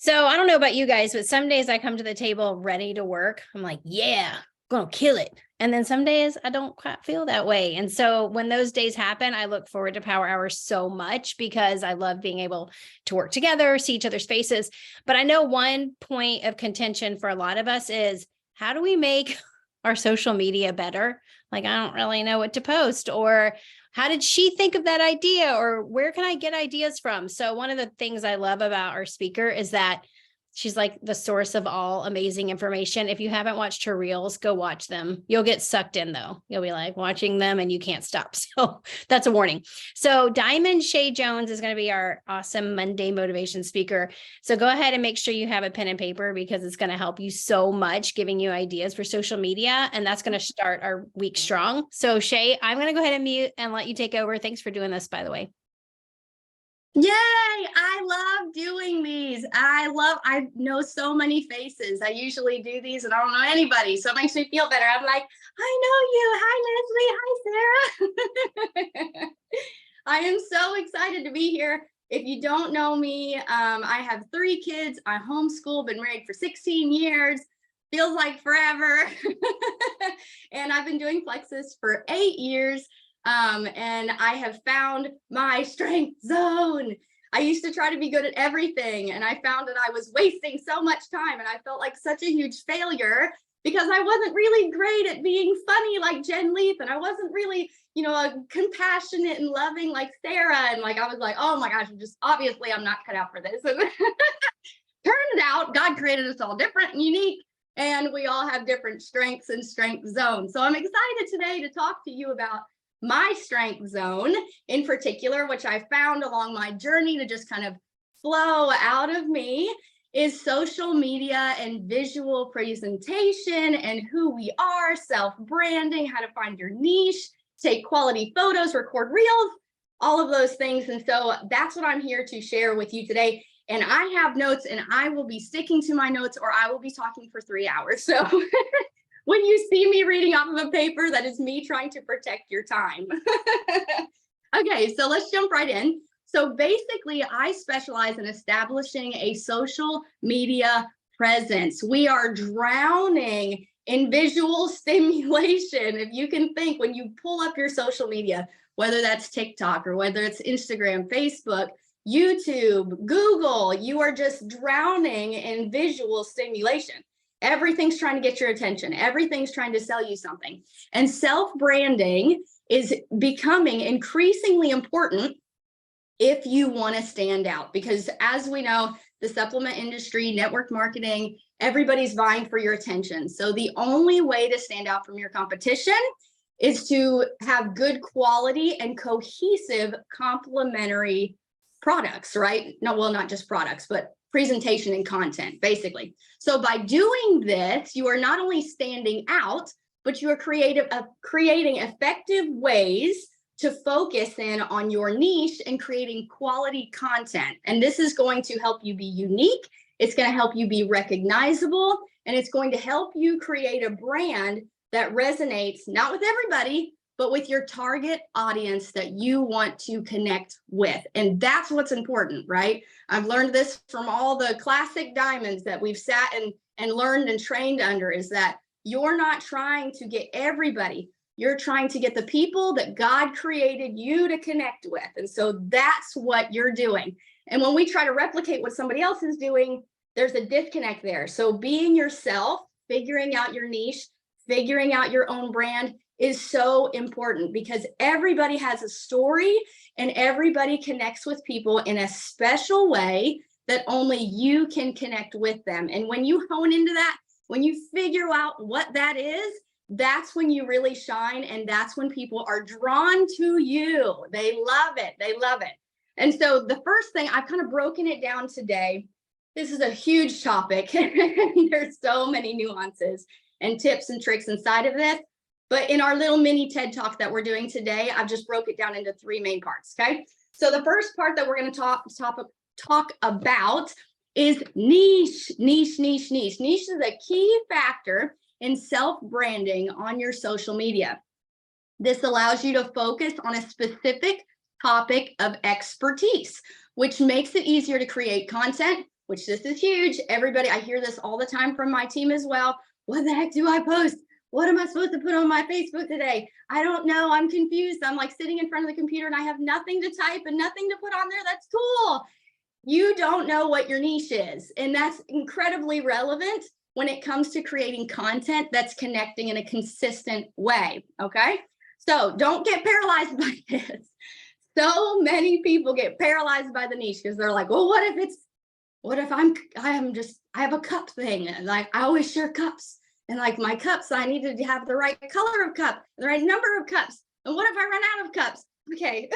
So I don't know about you guys, but some days I come to the table ready to work. I'm like, yeah, gonna kill it. And then some days I don't quite feel that way. And so when those days happen, I look forward to Power Hours so much because I love being able to work together, see each other's faces. But I know one point of contention for a lot of us is how do we make our social media better? Like, I don't really know what to post, or how did she think of that idea, or where can I get ideas from? So one of the things I love about our speaker is that she's like the source of all amazing information. If you haven't watched her reels, go watch them. You'll get sucked in though. You'll be like watching them and you can't stop. So that's a warning. So Diamond Shea Jones is going to be our awesome Monday motivation speaker. So go ahead and make sure you have a pen and paper because it's going to help you so much, giving you ideas for social media. And that's going to start our week strong. So Shea, I'm going to go ahead and mute and let you take over. Thanks for doing this, by the way. Yay! I love doing these. I know so many faces. I usually do these and I don't know anybody. So it makes me feel better. I'm like, I know you. Hi, Leslie. Hi, Sarah. I am so excited to be here. If you don't know me, I have 3 kids. I homeschool, been married for 16 years. Feels like forever. And I've been doing Plexus for 8 years. And I have found my strength zone. I used to try to be good at everything, and I found that I was wasting so much time, and I felt like such a huge failure because I wasn't really great at being funny like Jen Leaf, and I wasn't really, compassionate and loving like Sarah. And like, I was like, oh my gosh, obviously I'm not cut out for this. And turns out God created us all different and unique, and we all have different strengths and strength zones. So I'm excited today to talk to you about my strength zone in particular, which I found along my journey to just kind of flow out of me, is social media and visual presentation and who we are, self-branding, how to find your niche, take quality photos, record reels, all of those things. And so that's what I'm here to share with you today. And I have notes, and I will be sticking to my notes, or I will be talking for 3 hours. So when you see me reading off of a paper, that is me trying to protect your time. Okay, so let's jump right in. So basically, I specialize in establishing a social media presence. We are drowning in visual stimulation. If you can think, when you pull up your social media, whether that's TikTok or whether it's Instagram, Facebook, YouTube, Google, you are just drowning in visual stimulation. Everything's trying to get your attention. Everything's trying to sell you something. And self-branding is becoming increasingly important if you want to stand out, because as we know, the supplement industry, network marketing, everybody's vying for your attention. So the only way to stand out from your competition is to have good quality and cohesive complementary products, right? No, well, not just products, but presentation and content, basically. So by doing this, you are not only standing out, but you are creating effective ways to focus in on your niche and creating quality content. And this is going to help you be unique. It's going to help you be recognizable, and it's going to help you create a brand that resonates not with everybody, but with your target audience that you want to connect with. And that's what's important, right? I've learned this from all the classic diamonds that we've sat and learned and trained under, is that you're not trying to get everybody. You're trying to get the people that God created you to connect with. And so that's what you're doing. And when we try to replicate what somebody else is doing, there's a disconnect there. So being yourself, figuring out your niche, figuring out your own brand is so important, because everybody has a story and everybody connects with people in a special way that only you can connect with them. And when you hone into that, when you figure out what that is, that's when you really shine. And that's when people are drawn to you. They love it. They love it. And so the first thing, I've kind of broken it down today. This is a huge topic. There's so many nuances and tips and tricks inside of this. But in our little mini TED Talk that we're doing today, I've just broke it down into 3 main parts, okay? So the first part that we're going to talk about is niche. Niche is a key factor in self-branding on your social media. This allows you to focus on a specific topic of expertise, which makes it easier to create content, which this is huge. Everybody, I hear this all the time from my team as well. What the heck do I post? What am I supposed to put on my Facebook today? I don't know. I'm confused. I'm like sitting in front of the computer and I have nothing to type and nothing to put on there. That's cool. You don't know what your niche is. And that's incredibly relevant when it comes to creating content that's connecting in a consistent way. Okay. So don't get paralyzed by this. So many people get paralyzed by the niche because they're like, well, what if I have a cup thing. And like, I always share cups. And like my cups, I need to have the right color of cup, the right number of cups. And what if I run out of cups? Okay.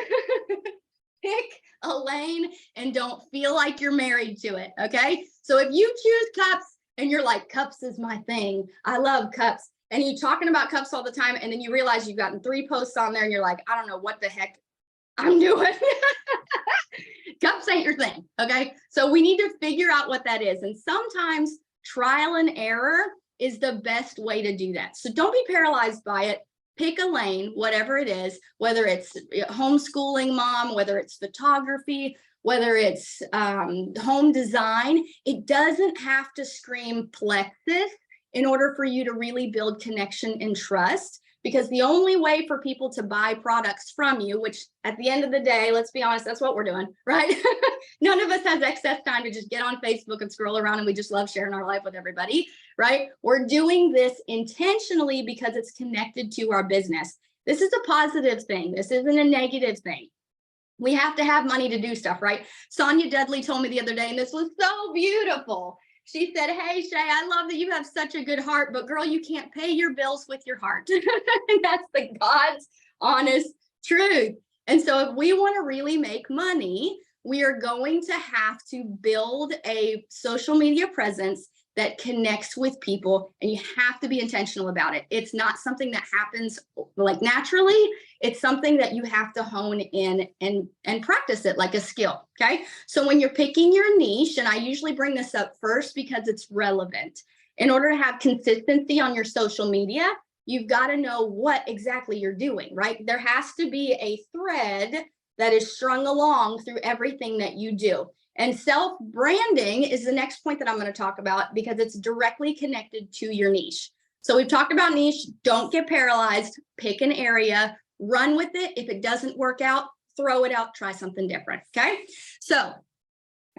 Pick a lane and don't feel like you're married to it. Okay. So if you choose cups and you're like, cups is my thing, I love cups, and you're talking about cups all the time, and then you realize you've gotten 3 posts on there and you're like, I don't know what the heck I'm doing. Cups ain't your thing. Okay. So we need to figure out what that is. And sometimes trial and error is the best way to do that. So don't be paralyzed by it. Pick a lane, whatever it is, whether it's homeschooling mom, whether it's photography, whether it's home design. It doesn't have to scream plexus in order for you to really build connection and trust, because the only way for people to buy products from you, which at the end of the day, let's be honest, that's what we're doing, right? None of us has excess time to just get on Facebook and scroll around, and we just love sharing our life with everybody, right? We're doing this intentionally because it's connected to our business. This is a positive thing. This isn't a negative thing. We have to have money to do stuff, right? Sonia Dudley told me the other day, and this was so beautiful. She said, hey, Shea, I love that you have such a good heart, but girl, you can't pay your bills with your heart. And that's the God's honest truth. And so if we want to really make money, we are going to have to build a social media presence that connects with people, and you have to be intentional about it. It's not something that happens like naturally. It's something that you have to hone in and practice it like a skill. Okay. So when you're picking your niche, and I usually bring this up first because it's relevant, in order to have consistency on your social media, you've got to know what exactly you're doing, right? There has to be a thread that is strung along through everything that you do. And self-branding is the next point that I'm going to talk about, because it's directly connected to your niche. So we've talked about niche. Don't get paralyzed. Pick an area, run with it. If it doesn't work out, throw it out, try something different. Okay. So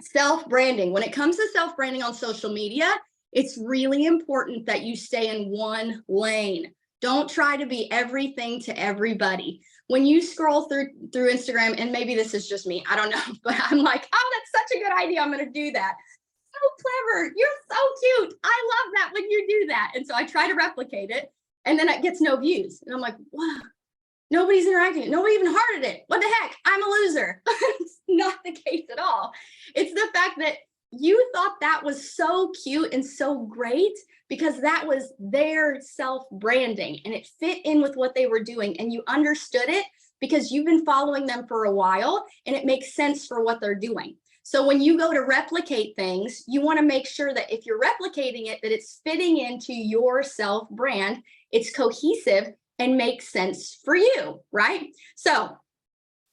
self-branding, when it comes to self-branding on social media, it's really important that you stay in one lane. Don't try to be everything to everybody. When you scroll through Instagram, and maybe this is just me, I don't know, but I'm like, oh, that's such a good idea. I'm going to do that. So clever. You're so cute. I love that when you do that. And so I try to replicate it, and then it gets no views. And I'm like, wow, nobody's interacting. Nobody even hearted it. What the heck? I'm a loser. It's not the case at all. It's the fact that you thought that was so cute and so great because that was their self-branding and it fit in with what they were doing, and you understood it because you've been following them for a while and it makes sense for what they're doing. So when you go to replicate things, you want to make sure that if you're replicating it, that it's fitting into your self-brand, it's cohesive and makes sense for you, right? So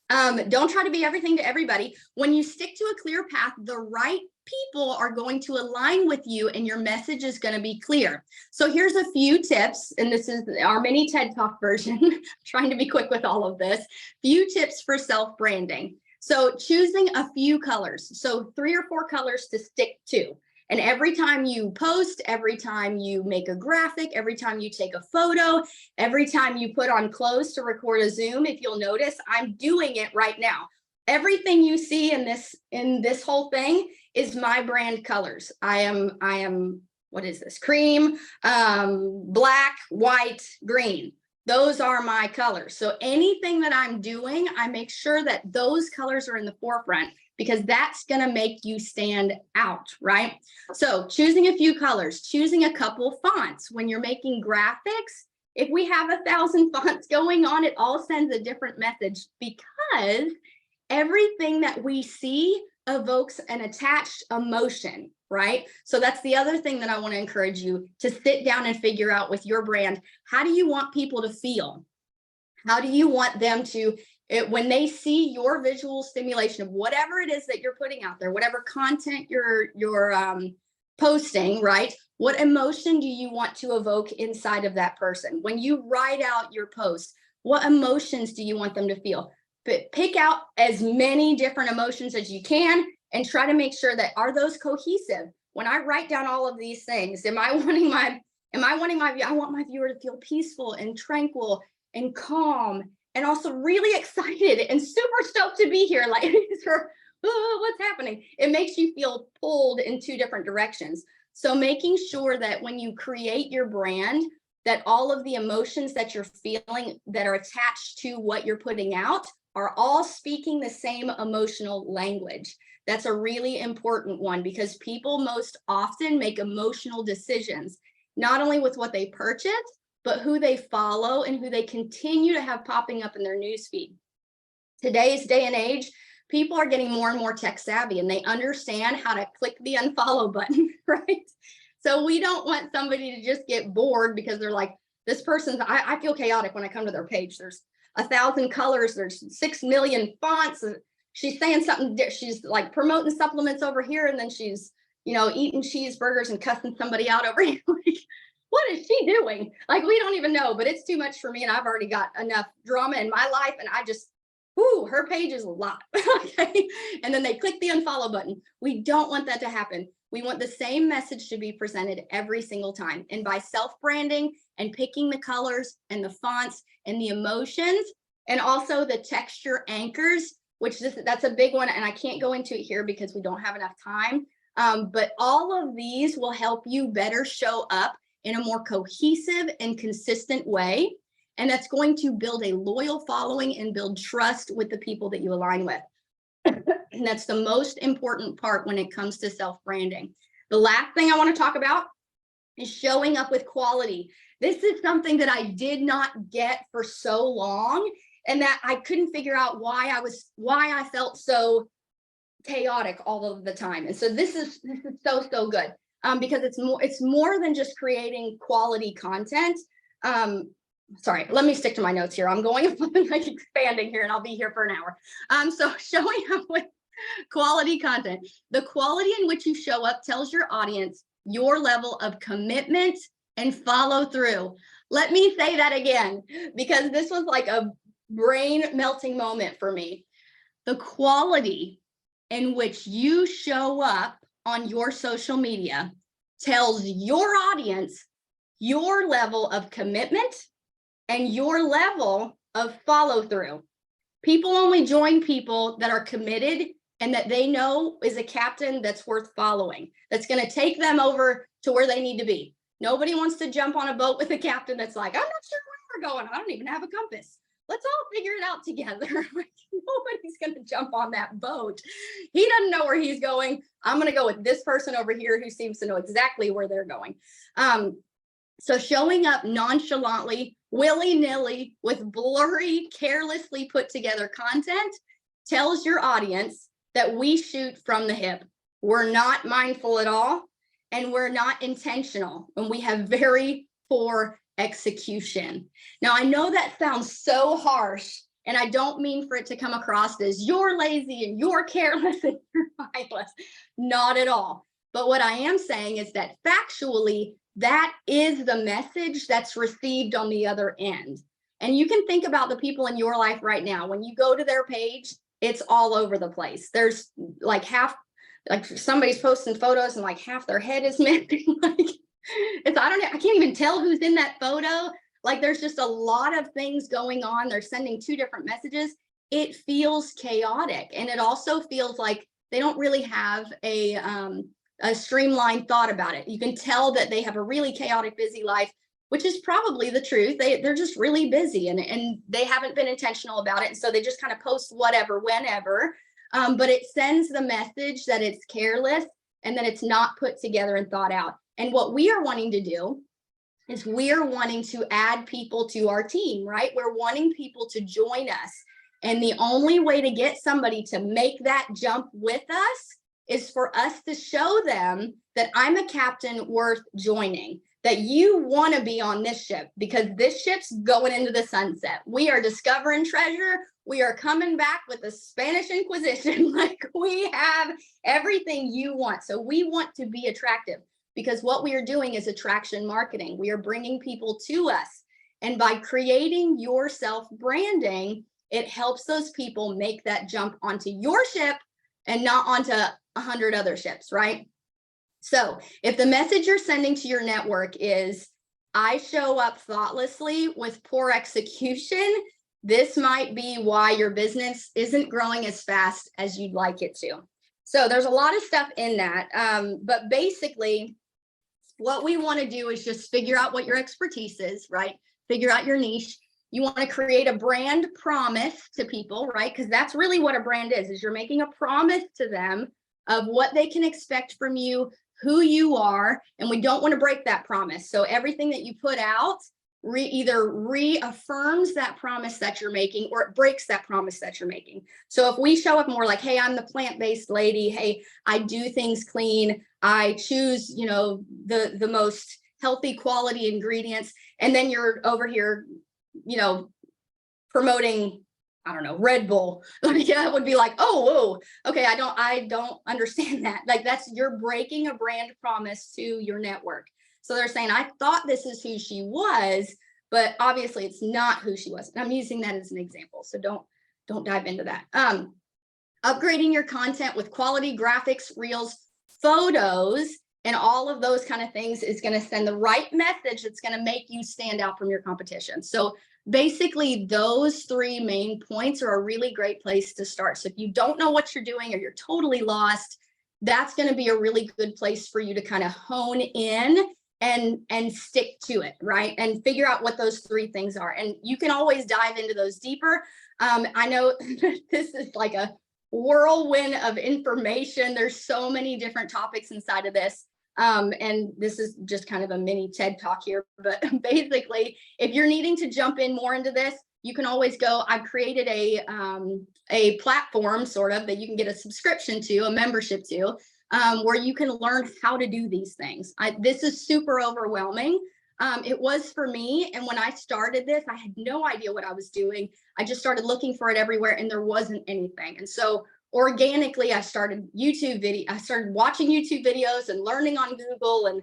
don't try to be everything to everybody. When you stick to a clear path, the right people are going to align with you and your message is going to be clear. So here's a few tips, and this is our mini TED Talk version, trying to be quick with all of this. Few tips for self-branding. So choosing a few colors. So 3 or 4 colors to stick to. And every time you post, every time you make a graphic, every time you take a photo, every time you put on clothes to record a Zoom, if you'll notice, I'm doing it right now. Everything you see in this whole thing is my brand colors. I am, what is this? Cream, black, white, green. Those are my colors. So anything that I'm doing, I make sure that those colors are in the forefront, because that's going to make you stand out, right? So choosing a few colors, choosing a couple fonts. When you're making graphics, if we have 1,000 fonts going on, it all sends a different message, because everything that we see evokes an attached emotion, right? So that's the other thing that I want to encourage you to sit down and figure out with your brand. How do you want people to feel? How do you want them to When they see your visual stimulation of whatever it is that you're putting out there, whatever content you're posting, right? What emotion do you want to evoke inside of that person? When you write out your post, what emotions do you want them to feel? But pick out as many different emotions as you can and try to make sure that are those cohesive. When I write down all of these things, I want my viewer to feel peaceful and tranquil and calm and also really excited and super stoked to be here. Like, oh, what's happening? It makes you feel pulled in two different directions. So making sure that when you create your brand, that all of the emotions that you're feeling that are attached to what you're putting out are all speaking the same emotional language. That's a really important one because people most often make emotional decisions, not only with what they purchase, but who they follow and who they continue to have popping up in their newsfeed. Today's day and age, people are getting more and more tech savvy and they understand how to click the unfollow button, right? So we don't want somebody to just get bored because they're like, this person's, I feel chaotic when I come to their page. There's 1,000 colors, there's 6 million fonts. She's saying something, she's like promoting supplements over here, and then she's, eating cheeseburgers and cussing somebody out over here. Like, what is she doing? Like, we don't even know, but it's too much for me. And I've already got enough drama in my life. And I just, her page is a lot. Okay. And then they click the unfollow button. We don't want that to happen. We want the same message to be presented every single time. And by self-branding and picking the colors and the fonts and the emotions, and also the texture anchors, that's a big one. And I can't go into it here because we don't have enough time. But all of these will help you better show up in a more cohesive and consistent way. And that's going to build a loyal following and build trust with the people that you align with. And that's the most important part when it comes to self-branding. The last thing I want to talk about is showing up with quality. This is something that I did not get for so long, and that I couldn't figure out why I felt so chaotic all of the time. And so this is so good. Because it's more than just creating quality content. Sorry, let me stick to my notes here. I'm going like expanding here and I'll be here for an hour. So showing up with quality content. The quality in which you show up tells your audience your level of commitment and follow through. Let me say that again, because this was like a brain melting moment for me. The quality in which you show up on your social media tells your audience your level of commitment and your level of follow through. People only join people that are committed and that they know is a captain that's worth following, that's going to take them over to where they need to be. Nobody wants to jump on a boat with a captain that's like, I'm not sure where we're going. I don't even have a compass. Let's all figure it out together. Nobody's going to jump on that boat. He doesn't know where he's going. I'm going to go with this person over here who seems to know exactly where they're going. So showing up nonchalantly, willy-nilly, with blurry, carelessly put together content tells your audience that we shoot from the hip. We're not mindful at all, and we're not intentional, and we have very poor execution. Now, I know that sounds so harsh, and I don't mean for it to come across as you're lazy and you're careless and you're mindless. Not at all. But what I am saying is that factually, that is the message that's received on the other end. And you can think about the people in your life right now. When you go to their page, it's all over the place. There's like somebody's posting photos and like half their head is missing. I can't even tell who's in that photo. Like, there's just a lot of things going on. They're sending two different messages. It feels chaotic. And it also feels like they don't really have a streamlined thought about it. You can tell that they have a really chaotic, busy life, which is probably the truth. They're just really busy and they haven't been intentional about it. And so they just kind of post whatever, whenever. But it sends the message that it's careless and that it's not put together and thought out. And what we are wanting to do is we're wanting to add people to our team, right? We're wanting people to join us. And the only way to get somebody to make that jump with us is for us to show them that I'm a captain worth joining, that you want to be on this ship, because this ship's going into the sunset. We are discovering treasure. We are coming back with the Spanish Inquisition. Like, we have everything you want. So we want to be attractive, because what we are doing is attraction marketing. We are bringing people to us. And by creating your self branding, it helps those people make that jump onto your ship and not onto 100 other ships, right? So if the message you're sending to your network is, I show up thoughtlessly with poor execution, this might be why your business isn't growing as fast as you'd like it to. So there's a lot of stuff in that. But basically, what we want to do is just figure out what your expertise is, right? Figure out your niche. You want to create a brand promise to people, right? Because that's really what a brand is you're making a promise to them of what they can expect from you, who you are, and we don't want to break that promise. So everything that you put out either reaffirms that promise that you're making, or it breaks that promise that you're making. So if we show up more like, hey, I'm the plant-based lady, hey, I do things clean, I choose, the most healthy quality ingredients, and then you're over here, promoting, I don't know, Red Bull. Yeah, it would be like, oh, whoa, okay, I don't understand that. Like, you're breaking a brand promise to your network. So they're saying, I thought this is who she was, but obviously it's not who she was. And I'm using that as an example, so don't dive into that. Upgrading your content with quality graphics, reels, photos, and all of those kind of things is going to send the right message that's going to make you stand out from your competition. So basically, those three main points are a really great place to start. So if you don't know what you're doing, or you're totally lost, that's going to be a really good place for you to kind of hone in and stick to it, right? And figure out what those three things are. And you can always dive into those deeper. I know this is like a whirlwind of information. There's so many different topics inside of this. And this is just kind of a mini TED talk here, but basically, if you're needing to jump in more into this, you can always go. I've created a platform sort of that you can get a subscription to, a membership to, where you can learn how to do these things. This is super overwhelming. It was for me. And when I started this, I had no idea what I was doing. I just started looking for it everywhere, and there wasn't anything. And so organically, I started watching YouTube videos and learning on Google, and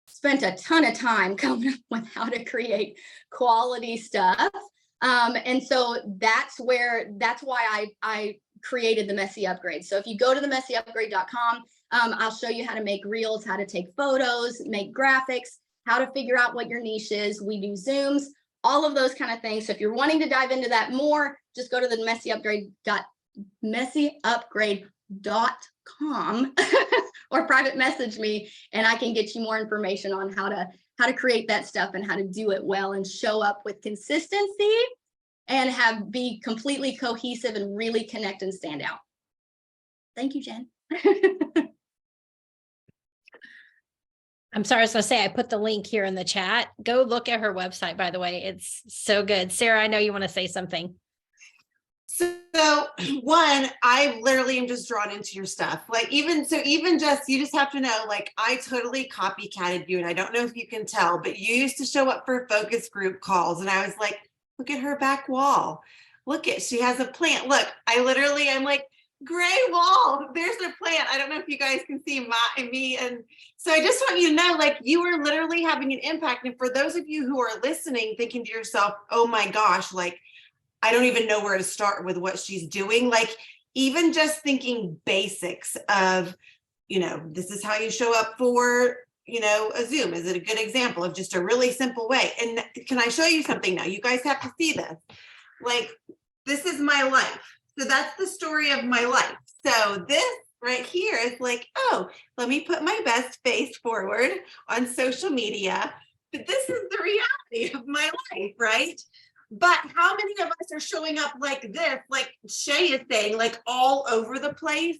spent a ton of time coming up with how to create quality stuff. And so that's why I created the Messy Upgrade. So if you go to themessyupgrade.com, I'll show you how to make reels, how to take photos, make graphics, how to figure out what your niche is. We do Zooms, all of those kind of things. So if you're wanting to dive into that more, just go to the messyupgrade.com or private message me, and I can get you more information on how to create that stuff and how to do it well and show up with consistency and be completely cohesive and really connect and stand out. Thank you, Jen. I'm sorry, I was going to say, I put the link here in the chat. Go look at her website, by the way. It's so good. Sarah, I know you want to say something. So one, I literally am just drawn into your stuff. Like, you just have to know, like, I totally copycatted you, and I don't know if you can tell, but you used to show up for focus group calls, and I was like, look at her back wall. She has a plant. Look, I'm like, gray wall. There's a plant. I don't know if you guys can see me. And so I just want you to know, like, you are literally having an impact. And for those of you who are listening, thinking to yourself, oh my gosh, like, I don't even know where to start with what she's doing. Like, even just thinking basics of, this is how you show up for, a Zoom. Is it a good example of just a really simple way? And can I show you something now? You guys have to see this. Like, this is my life. So that's the story of my life. So this right here is like, oh, let me put my best face forward on social media. But this is the reality of my life, right? But how many of us are showing up like this, like Shea is saying, like all over the place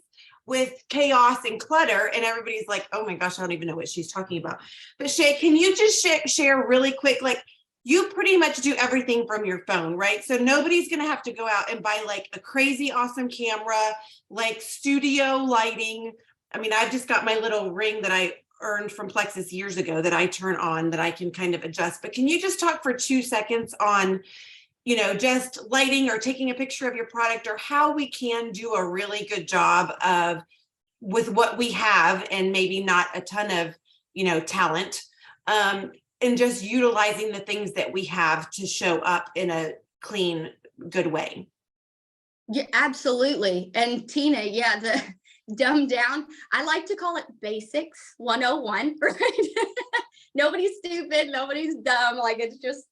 with chaos and clutter, and everybody's like, oh my gosh, I don't even know what she's talking about. But Shea, can you just share really quick, like, you pretty much do everything from your phone, right? So nobody's going to have to go out and buy like a crazy awesome camera, like studio lighting. I mean, I've just got my little ring that I earned from Plexus years ago that I turn on that I can kind of adjust. But can you just talk for 2 seconds on, just lighting or taking a picture of your product, or how we can do a really good job of with what we have and maybe not a ton of, talent, and just utilizing the things that we have to show up in a clean, good way. Yeah, absolutely. And Tina, yeah, the dumbed down, I like to call it basics 101, right? Nobody's stupid, nobody's dumb. Like, it's just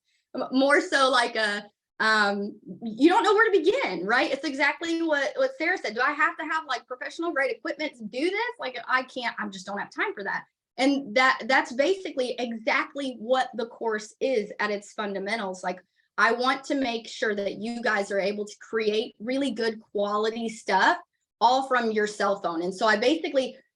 more so like you don't know where to begin, right? It's exactly what Sarah said. Do I have to have like professional grade equipment to do this? Like, I just don't have time for that. And that's basically exactly what the course is at its fundamentals. Like, I want to make sure that you guys are able to create really good quality stuff all from your cell phone. And so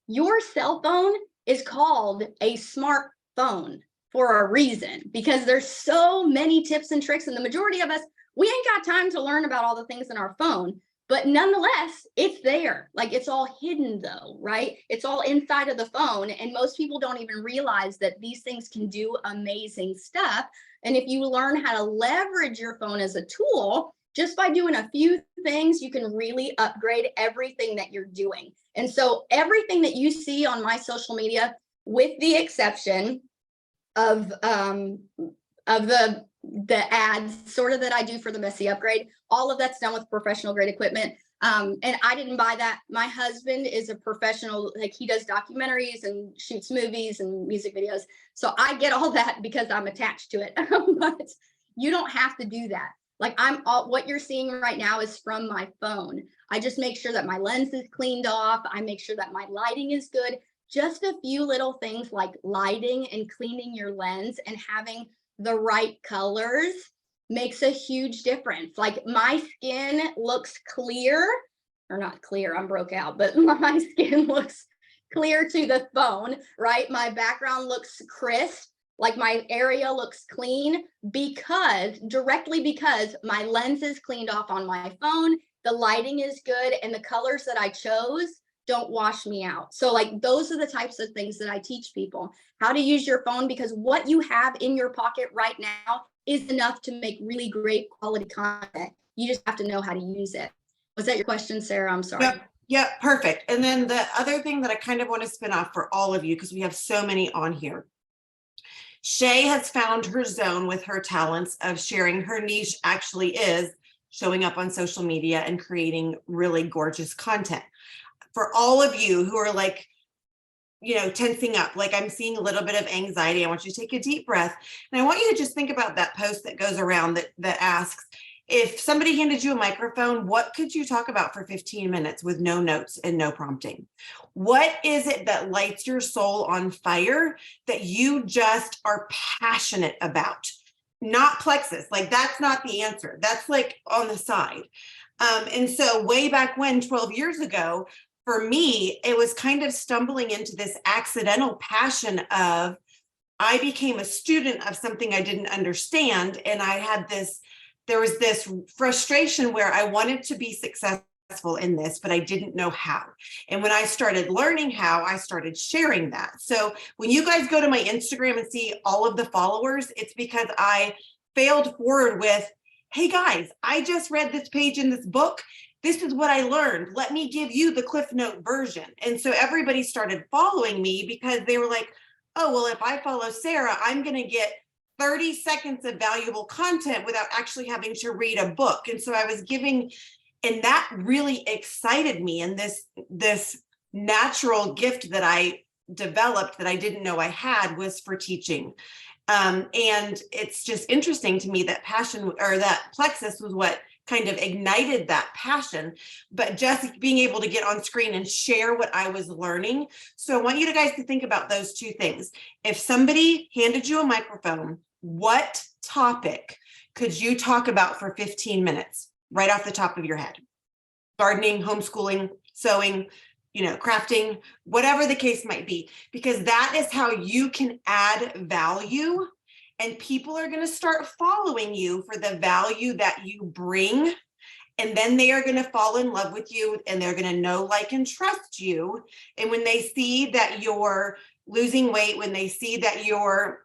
your cell phone is called a smartphone for a reason, because there's so many tips and tricks, and the majority of us, we ain't got time to learn about all the things in our phone. But nonetheless, it's there. Like, it's all hidden though, right? It's all inside of the phone. And most people don't even realize that these things can do amazing stuff. And if you learn how to leverage your phone as a tool, just by doing a few things, you can really upgrade everything that you're doing. And so everything that you see on my social media, with the exception of the ads sort of that I do for the messy upgrade, all of that's done with professional grade equipment. And I didn't buy that. My husband is a professional, like, he does documentaries and shoots movies and music videos. So I get all that because I'm attached to it. But you don't have to do that. Like, what you're seeing right now is from my phone. I just make sure that my lens is cleaned off. I make sure that my lighting is good. Just a few little things like lighting and cleaning your lens and having the right colors makes a huge difference. Like, my skin looks clear, or not clear, I'm broke out, but my skin looks clear to the phone, right? My background looks crisp, like my area looks clean directly because my lens is cleaned off on my phone, the lighting is good, and the colors that I chose don't wash me out. So, like, those are the types of things that I teach people, how to use your phone, because what you have in your pocket right now is enough to make really great quality content. You just have to know how to use it. Was that your question, Sarah? I'm sorry. Yep, perfect. And then the other thing that I kind of want to spin off for all of you, because we have so many on here. Shea has found her zone with her talents of sharing. Her niche actually is showing up on social media and creating really gorgeous content. For all of you who are like, tensing up, like, I'm seeing a little bit of anxiety, I want you to take a deep breath. And I want you to just think about that post that goes around that asks, if somebody handed you a microphone, what could you talk about for 15 minutes with no notes and no prompting? What is it that lights your soul on fire that you just are passionate about? Not Plexus, like, that's not the answer. That's like on the side. And so way back when, 12 years ago, for me, it was kind of stumbling into this accidental passion of, I became a student of something I didn't understand. And there was this frustration where I wanted to be successful in this, but I didn't know how. And when I started learning how, I started sharing that. So when you guys go to my Instagram and see all of the followers, it's because I failed forward with, hey guys, I just read this page in this book. This is what I learned. Let me give you the Cliff Note version. And so everybody started following me because they were like, oh, well, if I follow Sarah, I'm going to get 30 seconds of valuable content without actually having to read a book. And so I was giving, and that really excited me. And this natural gift that I developed that I didn't know I had was for teaching. And it's just interesting to me that passion, or that Plexus, was what kind of ignited that passion, but just being able to get on screen and share what I was learning. So I want you guys to think about those two things. If somebody handed you a microphone, what topic could you talk about for 15 minutes right off the top of your head? Gardening, homeschooling, sewing, crafting, whatever the case might be, because that is how you can add value. And people are going to start following you for the value that you bring. And then they are going to fall in love with you and they're going to know, like, and trust you. And when they see that you're losing weight, when they see that you're,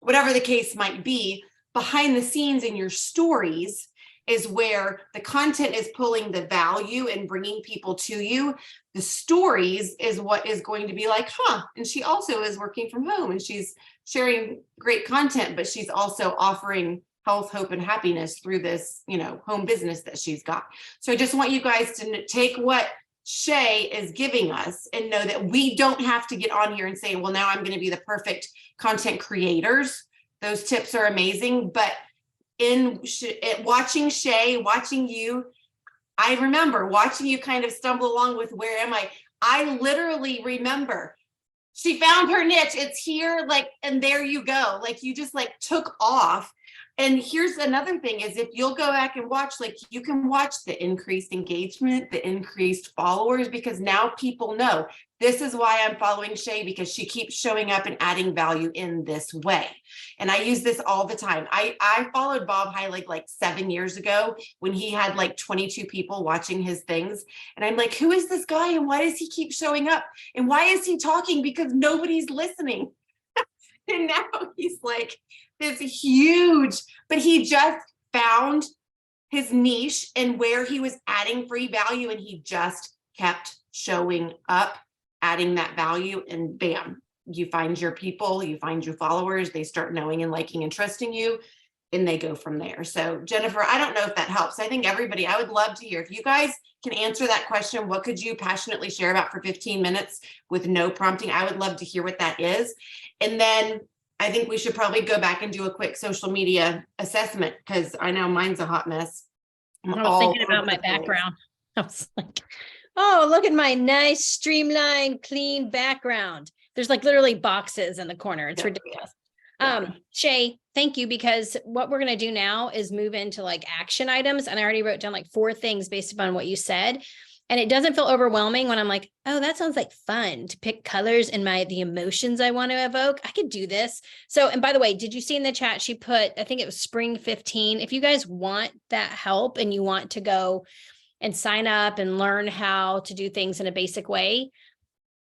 whatever the case might be, behind the scenes in your stories is where the content is pulling the value and bringing people to you. The stories is what is going to be like, huh? And she also is working from home and she's sharing great content, but she's also offering health, hope, and happiness through this, home business that she's got. So I just want you guys to take what Shea is giving us and know that we don't have to get on here and say, well, now I'm going to be the perfect content creators. Those tips are amazing. But in watching Shea, watching you, I remember watching you kind of stumble along with where am I? I literally remember she found her niche. It's here, and there you go. You just took off. And here's another thing is if you'll go back and watch, you can watch the increased engagement, the increased followers, because now people know this is why I'm following Shea, because she keeps showing up and adding value in this way. And I use this all the time. I followed Bob Heilig 7 years ago when he had 22 people watching his things. And I'm like, who is this guy? And why does he keep showing up? And why is he talking? Because nobody's listening. And now he's this huge, but he just found his niche and where he was adding free value, and he just kept showing up, adding that value, and bam, you find your people, you find your followers, they start knowing and liking and trusting you, and they go from there. So Jennifer, I don't know if that helps. I think everybody, I would love to hear if you guys can answer that question. What could you passionately share about for 15 minutes with no prompting? I would love to hear what that is. And then I think we should probably go back and do a quick social media assessment, because I know mine's a hot mess. I was thinking about my background. I was like, oh, look at my nice, streamlined, clean background. There's literally boxes in the corner. It's ridiculous. Shea, thank you, because what we're going to do now is move into action items. And I already wrote down 4 things based upon what you said. And it doesn't feel overwhelming when I'm like, oh, that sounds like fun to pick colors and the emotions I want to evoke. I could do this. So, and by the way, did you see in the chat, she put, I think it was spring 15. If you guys want that help and you want to go and sign up and learn how to do things in a basic way,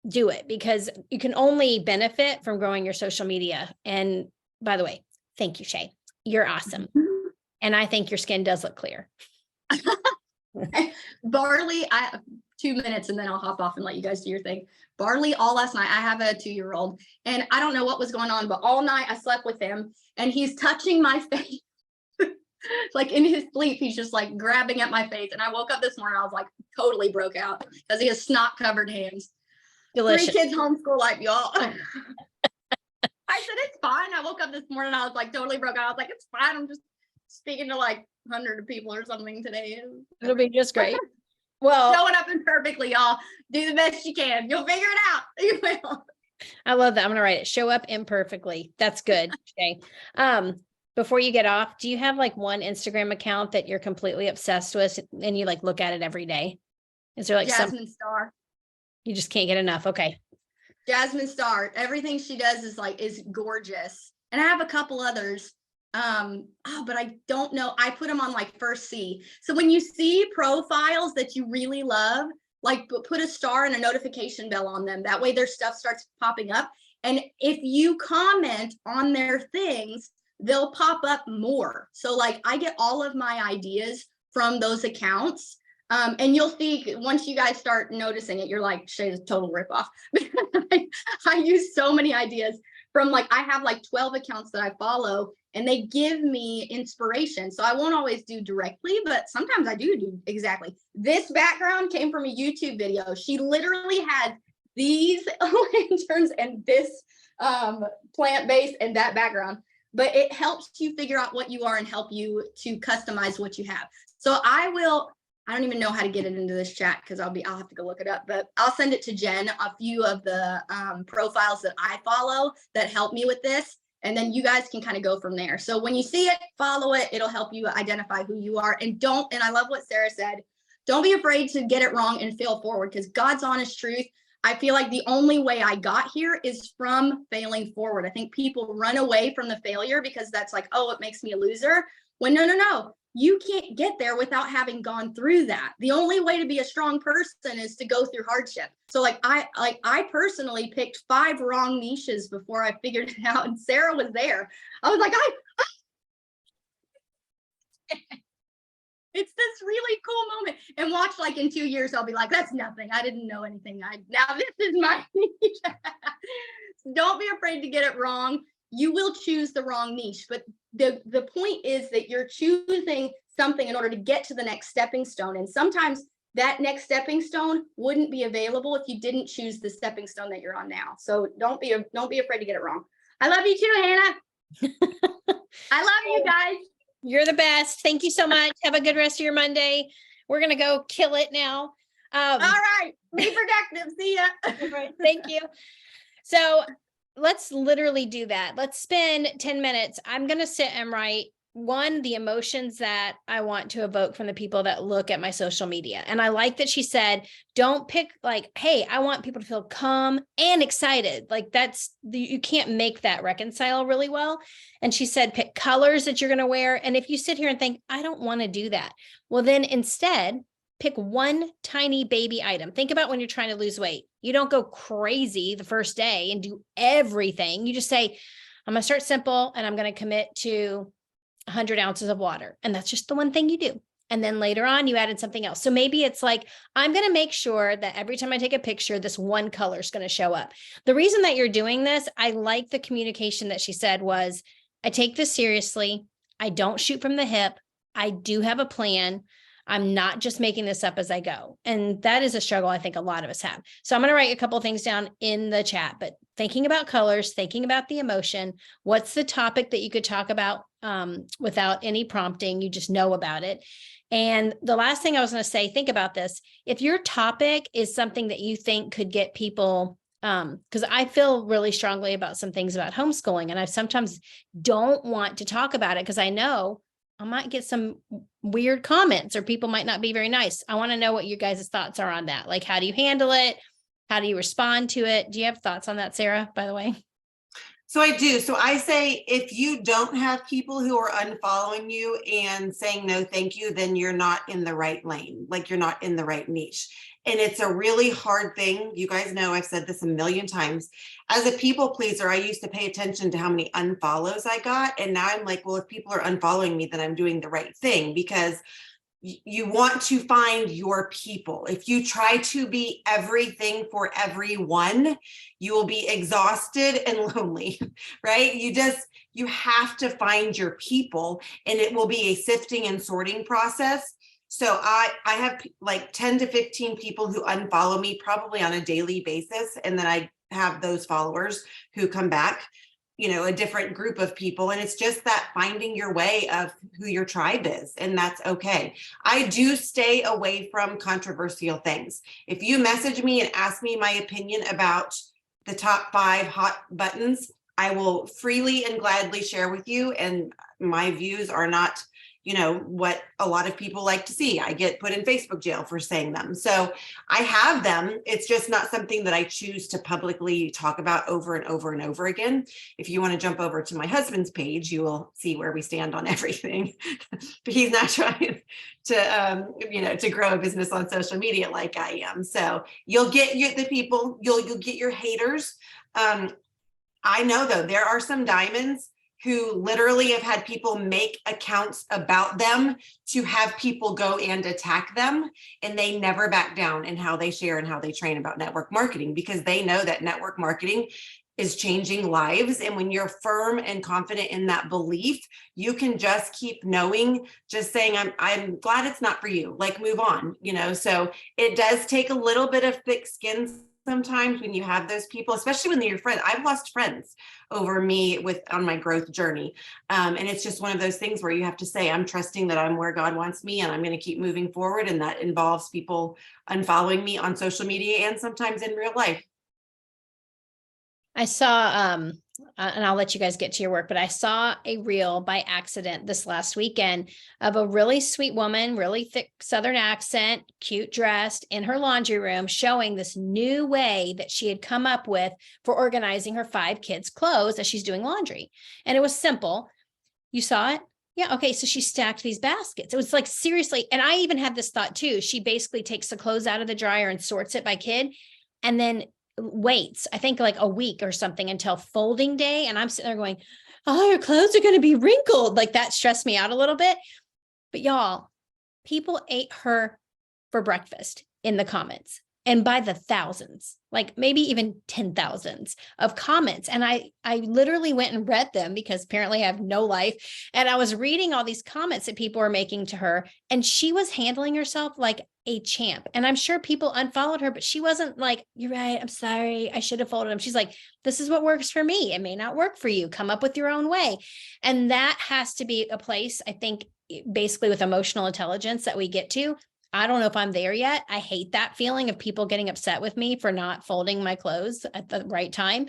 do it, because you can only benefit from growing your social media. And by the way, thank you, Shea. You're awesome. And I think your skin does look clear. Barley, I have 2 minutes and then I'll hop off and let you guys do your thing. Barley, all last night, I have a 2-year-old and I don't know what was going on, but all night I slept with him and he's touching my face. In his sleep, he's just grabbing at my face. And I woke up this morning, I was totally broke out because he has snot covered hands. Delicious. 3 kids homeschool y'all. I said, it's fine. I woke up this morning, I was totally broke out. I was it's fine. I'm just speaking to 100 of people or something today. It'll be just great. Well, showing up imperfectly, y'all. Do the best you can. You'll figure it out. You will. I love that. I'm gonna write it. Show up imperfectly. That's good. Okay. Before you get off, do you have one Instagram account that you're completely obsessed with and you look at it every day? Is there Jasmine Star? You just can't get enough. Okay. Jasmine Star. Everything she does is gorgeous. And I have a couple others. But I don't know. I put them on first see. So when you see profiles that you really love, put a star and a notification bell on them. That way their stuff starts popping up. And if you comment on their things, they'll pop up more. So I get all of my ideas from those accounts. And you'll see once you guys start noticing it, you're Shea's a total ripoff. I use so many ideas from I have 12 accounts that I follow and they give me inspiration. So I won't always do directly, but sometimes I do exactly. This background came from a YouTube video. She literally had these lanterns and this plant base and that background, but it helps you figure out what you are and help you to customize what you have. So I don't even know how to get it into this chat because I'll have to go look it up, but I'll send it to Jen, a few of the profiles that I follow that help me with this. And then you guys can kind of go from there. So when you see it, follow it. It'll help you identify who you are. And I love what Sarah said, don't be afraid to get it wrong and fail forward, because God's honest truth, I feel like the only way I got here is from failing forward. I think people run away from the failure because that's oh, it makes me a loser. When no. you can't get there without having gone through that. The only way to be a strong person is to go through hardship. So I personally picked 5 wrong niches before I figured it out. And Sarah was there. I was like, it's this really cool moment. And watch, like in 2 years, I'll be like, that's nothing. I didn't know anything. Now this is my niche. Don't be afraid to get it wrong. You will choose the wrong niche, but the point is that you're choosing something in order to get to the next stepping stone. And sometimes that next stepping stone wouldn't be available if you didn't choose the stepping stone that you're on now. So don't be afraid to get it wrong. I love you too, Hannah. I love you guys. You're the best. Thank you so much. Have a good rest of your Monday. We're going to go kill it now. All right. Be productive. See ya. Right. Thank you. So let's literally do that. Let's spend 10 minutes. I'm going to sit and write the emotions that I want to evoke from the people that look at my social media. And I like that she said, don't pick like, hey, I want people to feel calm and excited. Like you can't make that reconcile really well. And she said, pick colors that you're going to wear. And if you sit here and think, I don't want to do that, well, then instead pick one tiny baby item. Think about when you're trying to lose weight. You don't go crazy the first day and do everything. You just say, I'm going to start simple and I'm going to commit to 100 ounces of water. And that's just the one thing you do. And then later on, you added something else. So maybe it's like, I'm going to make sure that every time I take a picture, this one color is going to show up. The reason that you're doing this, I like the communication that she said was, I take this seriously. I don't shoot from the hip. I do have a plan. I'm not just making this up as I go. And that is a struggle I think a lot of us have. So I'm going to write a couple of things down in the chat, but thinking about colors, thinking about the emotion, what's the topic that you could talk about without any prompting, you just know about it. And the last thing I was going to say, think about this. If your topic is something that you think could get people, because I feel really strongly about some things about homeschooling, and I sometimes don't want to talk about it because I know I might get some weird comments or people might not be very nice. I want to know what you guys' thoughts are on that. Like, how do you handle it? How do you respond to it? Do you have thoughts on that, Sarah, by the way? So I do. So I say, if you don't have people who are unfollowing you and saying no, thank you, then you're not in the right lane. Like you're not in the right niche. And it's a really hard thing. You guys know, I've said this a million times. As a people pleaser, I used to pay attention to how many unfollows I got. And now I'm like, well, if people are unfollowing me, then I'm doing the right thing, because you want to find your people. If you try to be everything for everyone, you will be exhausted and lonely, right? You have to find your people, and it will be a sifting and sorting process. So I have like 10 to 15 people who unfollow me probably on a daily basis. And then I have those followers who come back, a different group of people. And it's just that finding your way of who your tribe is. And that's okay. I do stay away from controversial things. If you message me and ask me my opinion about the top 5 hot buttons, I will freely and gladly share with you. And my views are not, what a lot of people like to see. I get put in Facebook jail for saying them. So I have them. It's just not something that I choose to publicly talk about over and over and over again. If you want to jump over to my husband's page, you will see where we stand on everything. But he's not trying to grow a business on social media like I am. So you'll get the people, you'll get your haters. I know though, there are some diamonds who literally have had people make accounts about them to have people go and attack them. And they never back down in how they share and how they train about network marketing, because they know that network marketing is changing lives. And when you're firm and confident in that belief, you can just keep knowing, just saying, I'm glad it's not for you, like move on, so it does take a little bit of thick skin sometimes when you have those people, especially when they're your friend. I've lost friends over me on my growth journey. And it's just one of those things where you have to say, I'm trusting that I'm where God wants me and I'm going to keep moving forward. And that involves people unfollowing me on social media and sometimes in real life. I saw, and I'll let you guys get to your work, but I saw a reel by accident this last weekend of a really sweet woman, really thick Southern accent, cute dressed, in her laundry room, showing this new way that she had come up with for organizing her 5 kids' clothes as she's doing laundry. And it was simple. You saw it? Yeah. Okay. So she stacked these baskets. It was like, seriously. And I even had this thought too. She basically takes the clothes out of the dryer and sorts it by kid and then waits, I think like a week or something until folding day. And I'm sitting there going, oh, your clothes are going to be wrinkled. Like that stressed me out a little bit. But y'all, people ate her for breakfast in the comments and by the thousands, like maybe even 10,000s of comments. And I literally went and read them because apparently I have no life. And I was reading all these comments that people were making to her, and she was handling herself like a champ. And I'm sure people unfollowed her, but she wasn't like, you're right, I'm sorry, I should have followed them. She's like, this is what works for me. It may not work for you. Come up with your own way. And that has to be a place, I think, basically with emotional intelligence that we get to. I don't know if I'm there yet. I hate that feeling of people getting upset with me for not folding my clothes at the right time.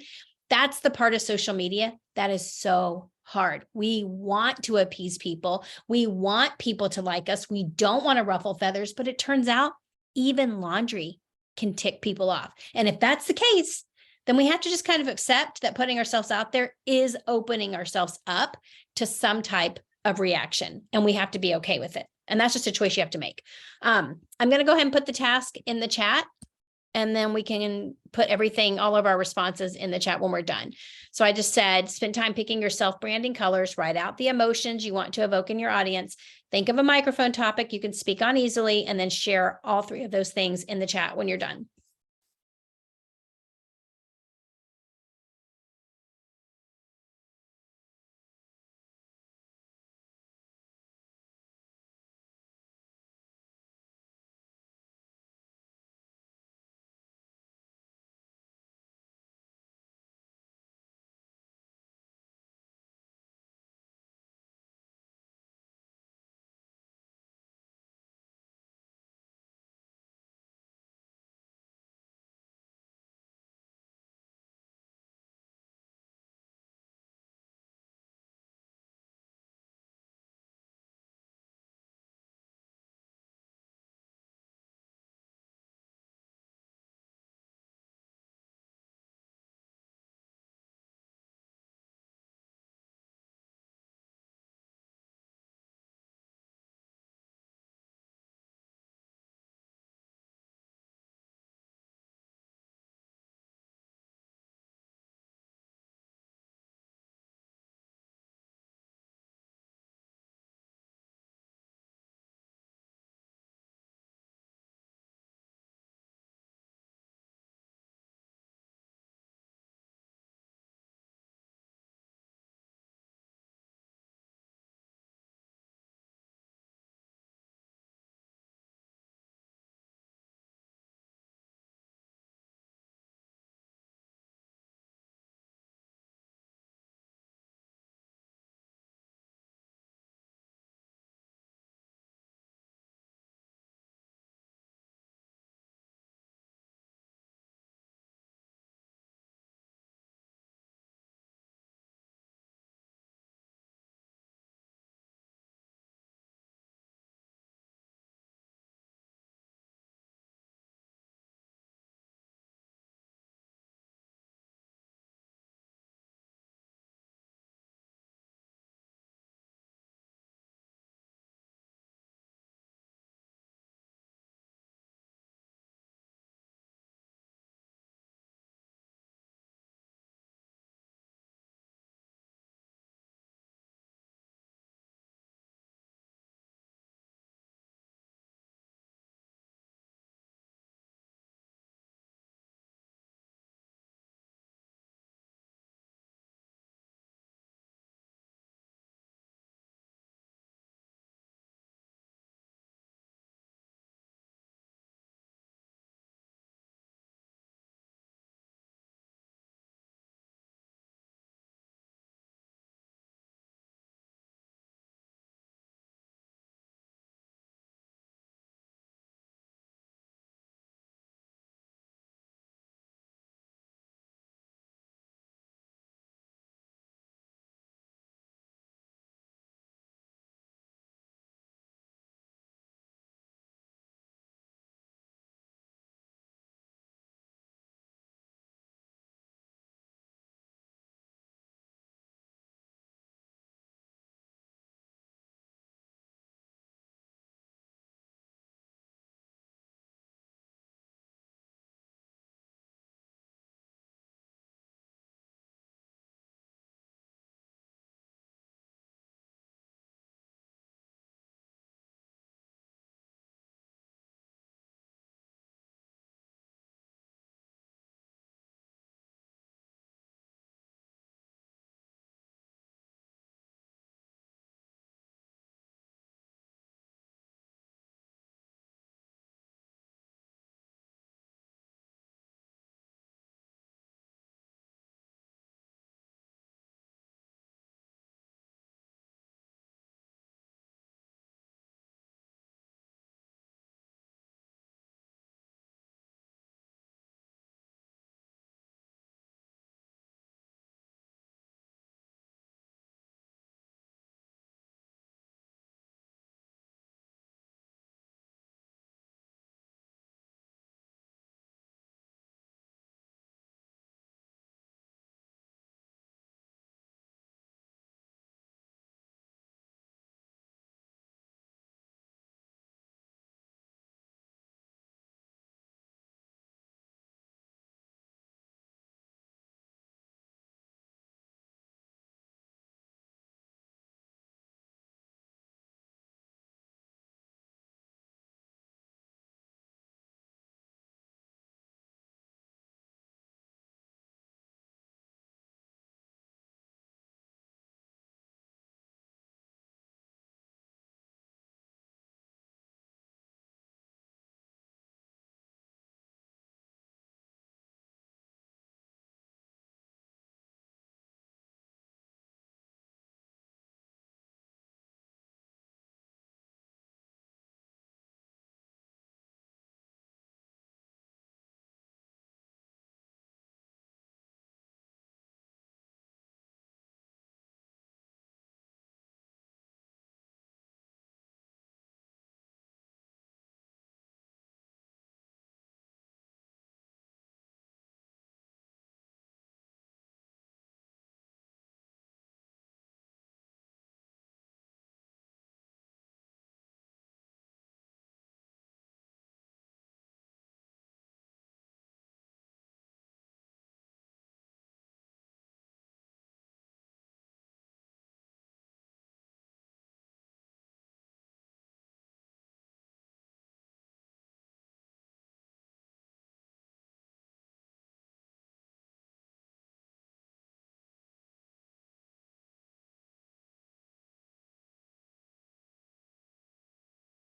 That's the part of social media that is so hard. We want to appease people. We want people to like us. We don't want to ruffle feathers, but it turns out even laundry can tick people off. And if that's the case, then we have to just kind of accept that putting ourselves out there is opening ourselves up to some type of reaction, and we have to be okay with it. And that's just a choice you have to make. I'm going to go ahead and put the task in the chat, and then we can put everything, all of our responses in the chat when we're done. So I just said, spend time picking your self-branding colors, write out the emotions you want to evoke in your audience, think of a microphone topic you can speak on easily, and then share all three of those things in the chat when you're done.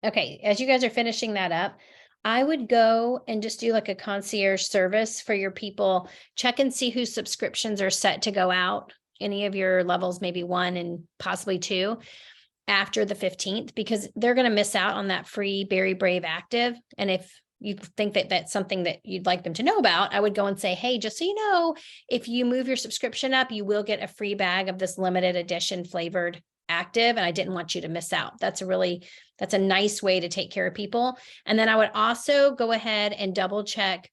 Okay, as you guys are finishing that up, I would go and just do like a concierge service for your people. Check and see whose subscriptions are set to go out. Any of your levels, maybe 1 and possibly 2 after the 15th, because they're going to miss out on that free Berry Brave Active. And if you think that that's something that you'd like them to know about, I would go and say, hey, just so you know, if you move your subscription up, you will get a free bag of this limited edition flavored active. And I didn't want you to miss out. That's a nice way to take care of people. And then I would also go ahead and double check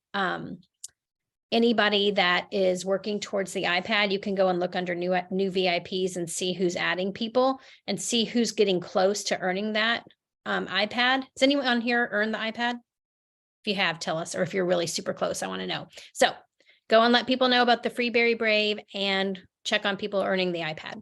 anybody that is working towards the iPad. You can go and look under new VIPs and see who's adding people and see who's getting close to earning that iPad. Does anyone on here earn the iPad? If you have, tell us, or if you're really super close, I want to know. So go and let people know about the free Berry Brave and check on people earning the iPad.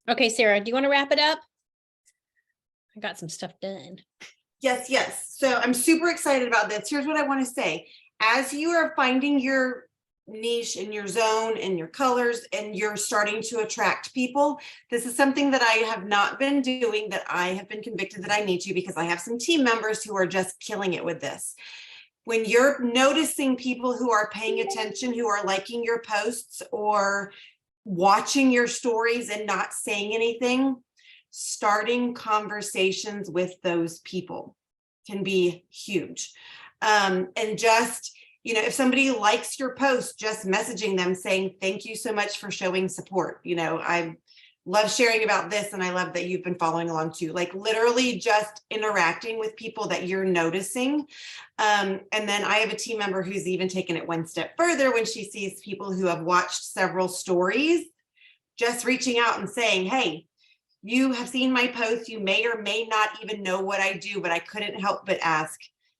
Okay, Sarah, do you want to wrap it up? I got some stuff done. Yes, yes. So I'm super excited about this. Here's what I want to say. As you are finding your niche and your zone and your colors and you're starting to attract people, this is something that I have not been doing, that I have been convicted that I need to, because I have some team members who are just killing it with this. When you're noticing people who are paying attention, who are liking your posts or watching your stories and not saying anything, starting conversations with those people can be huge. And just, you know, if somebody likes your post, just messaging them saying, thank you so much for showing support. You know, I love sharing about this and I love that you've been following along too. Like literally just interacting with people that you're noticing. And then I have a team member who's even taken it one step further when she sees people who have watched several stories, just reaching out and saying, hey, you have seen my post. You may or may not even know what I do, but I couldn't help but ask,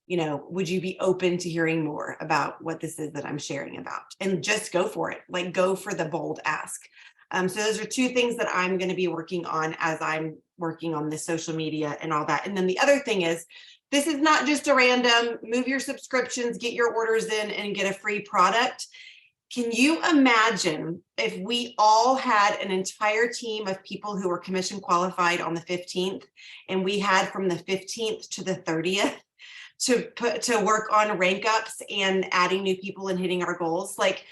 you know, would you be open to hearing more about what this is that I'm sharing about? And just go for it. Like go for the bold ask. So those are two things that I'm going to be working on as I'm working on this social media and all that. And then the other thing is, this is not just a random move your subscriptions, get your orders in and get a free product. Can you imagine if we all had an entire team of people who were commission qualified on the 15th, and we had from the 15th to the 30th to work on rank ups and adding new people and hitting our goals, like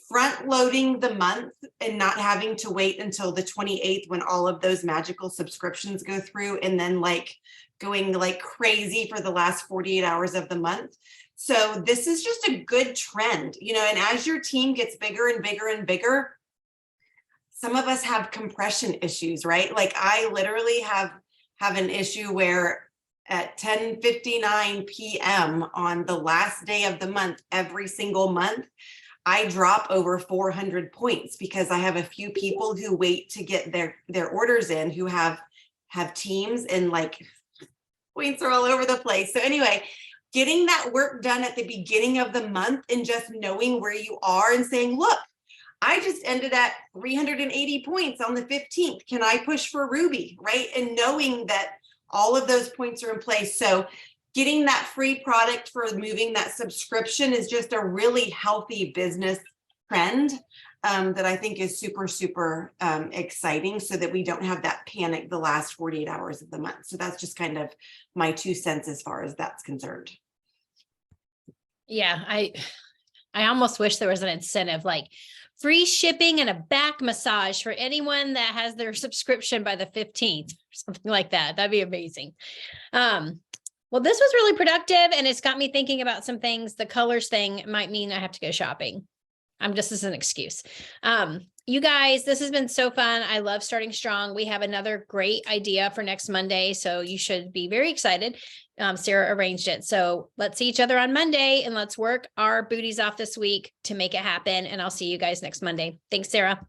front loading the month and not having to wait until the 28th when all of those magical subscriptions go through, and then like going like crazy for the last 48 hours of the month. So this is just a good trend, you know, and as your team gets bigger and bigger and bigger, some of us have compression issues, right? Like I literally have an issue where at 10:59 p.m. on the last day of the month, every single month, I drop over 400 points because I have a few people who wait to get their orders in, who have teams, and like points are all over the place. So anyway, getting that work done at the beginning of the month and just knowing where you are and saying, look, I just ended at 380 points on the 15th. Can I push for Ruby, right? And knowing that all of those points are in place. So getting that free product for moving that subscription is just a really healthy business trend that I think is super, super exciting, so that we don't have that panic the last 48 hours of the month. So that's just kind of my 2 cents as far as that's concerned. Yeah, I almost wish there was an incentive, like free shipping and a back massage for anyone that has their subscription by the 15th, or something like that. That'd be amazing. Well, this was really productive, and it's got me thinking about some things. The colors thing might mean I have to go shopping. This is an excuse. You guys, this has been so fun. I love starting strong. We have another great idea for next Monday, so you should be very excited. Sarah arranged it. So let's see each other on Monday, and let's work our booties off this week to make it happen. And I'll see you guys next Monday. Thanks, Sarah.